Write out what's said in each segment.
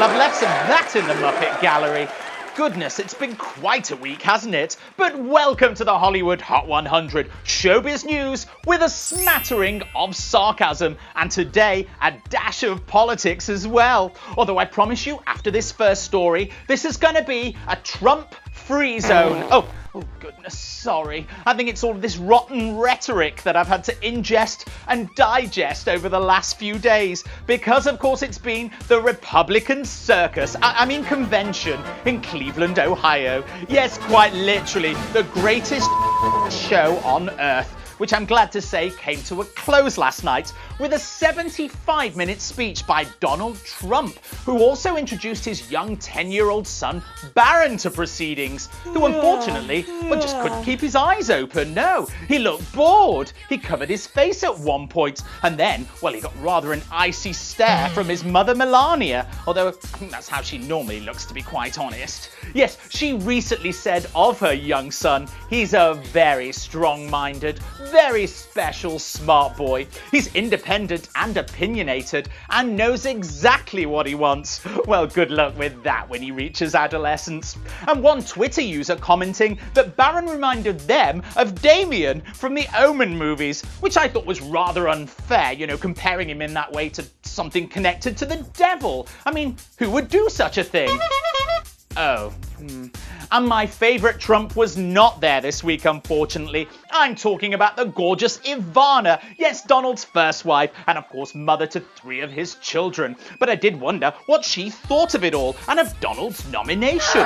Well, I've left some of that in the Muppet Gallery. Goodness, it's been quite a week, hasn't it? But welcome to the Hollywood Hot 100 Showbiz News with a smattering of sarcasm, and today a dash of politics as well. Although I promise you, after this first story, this is going to be a Trump-free zone. Oh goodness, sorry. I think it's all of this rotten rhetoric that I've had to ingest and digest over the last few days, because of course it's been the Republican circus, I mean convention in Cleveland, Ohio. Yes, quite literally, the greatest show on earth, which I'm glad to say came to a close last night with a 75-minute speech by Donald Trump, who also introduced his young 10-year-old son, Barron, to proceedings, who unfortunately just couldn't keep his eyes open. No, he looked bored. He covered his face at one point, and then, well, he got rather an icy stare from his mother, Melania, although I think that's how she normally looks, to be quite honest. Yes, she recently said of her young son, he's a very strong-minded, very special, smart boy. He's independent and opinionated and knows exactly what he wants. Well, good luck with that when he reaches adolescence. And one Twitter user commenting that Barron reminded them of Damien from the Omen movies, which I thought was rather unfair, you know, comparing him in that way to something connected to the devil. I mean, who would do such a thing? And my favourite Trump was not there this week, unfortunately. I'm talking about the gorgeous Ivana, yes, Donald's first wife, and of course mother to 3 of his children. But I did wonder what she thought of it all, and of Donald's nomination.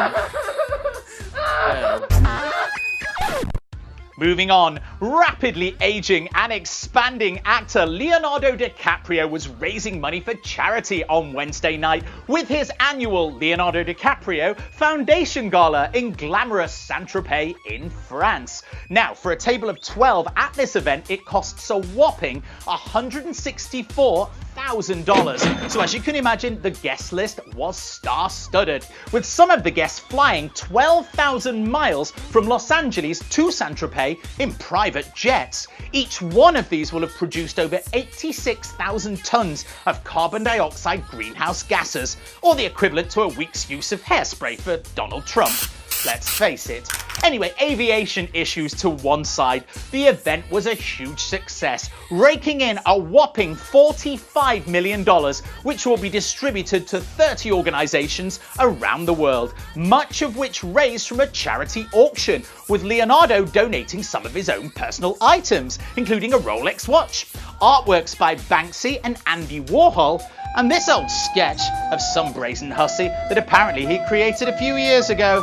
Moving on, rapidly aging and expanding actor Leonardo DiCaprio was raising money for charity on Wednesday night with his annual Leonardo DiCaprio Foundation Gala in glamorous Saint-Tropez in France. Now, for a table of 12 at this event, it costs a whopping $164,000. So as you can imagine, the guest list was star-studded, with some of the guests flying 12,000 miles from Los Angeles to Saint-Tropez in private jets. Each one of these will have produced over 86,000 tons of carbon dioxide greenhouse gases, or the equivalent to a week's use of hairspray for Donald Trump. Let's face it. Anyway, aviation issues to one side, the event was a huge success, raking in a whopping $45 million, which will be distributed to 30 organisations around the world, much of which raised from a charity auction, with Leonardo donating some of his own personal items, including a Rolex watch, artworks by Banksy and Andy Warhol, and this old sketch of some brazen hussy that apparently he created a few years ago.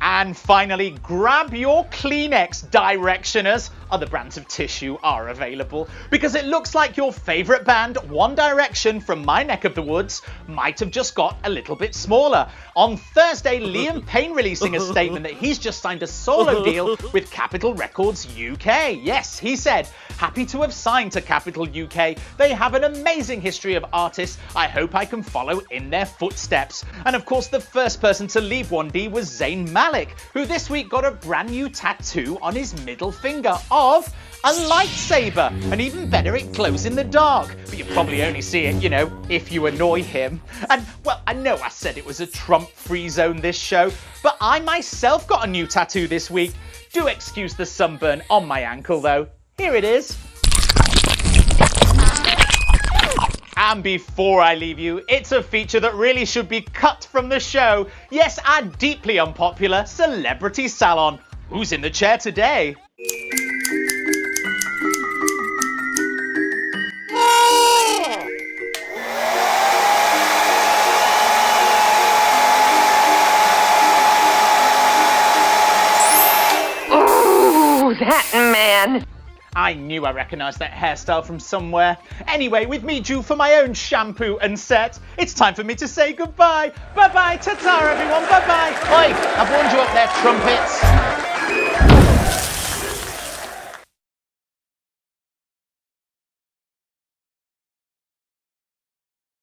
And finally, grab your Kleenex, directioners. Other brands of tissue are available, because it looks like your favourite band, One Direction, from my neck of the woods, might have just got a little bit smaller. On Thursday, Liam Payne releasing a statement that he's just signed a solo deal with Capitol Records UK. Yes, he said, happy to have signed to Capitol UK. They have an amazing history of artists. I hope I can follow in their footsteps. And of course, the first person to leave 1D was Zayn Malik, who this week got a brand new tattoo on his middle finger of a lightsaber, and even better, it glows in the dark, but you probably only see it, you know, if you annoy him. And well, I know I said it was a Trump-free zone, this show, but I myself got a new tattoo this week. Do excuse the sunburn on my ankle though. Here it is. And before I leave you, it's a feature that really should be cut from the show. Yes, our deeply unpopular celebrity salon. Who's in the chair today? Ooh, that man! I knew I recognised that hairstyle from somewhere. Anyway, with me due for my own shampoo and set, it's time for me to say goodbye. Bye-bye, ta-ta everyone, bye-bye. Oi, I've warned you up there, trumpets.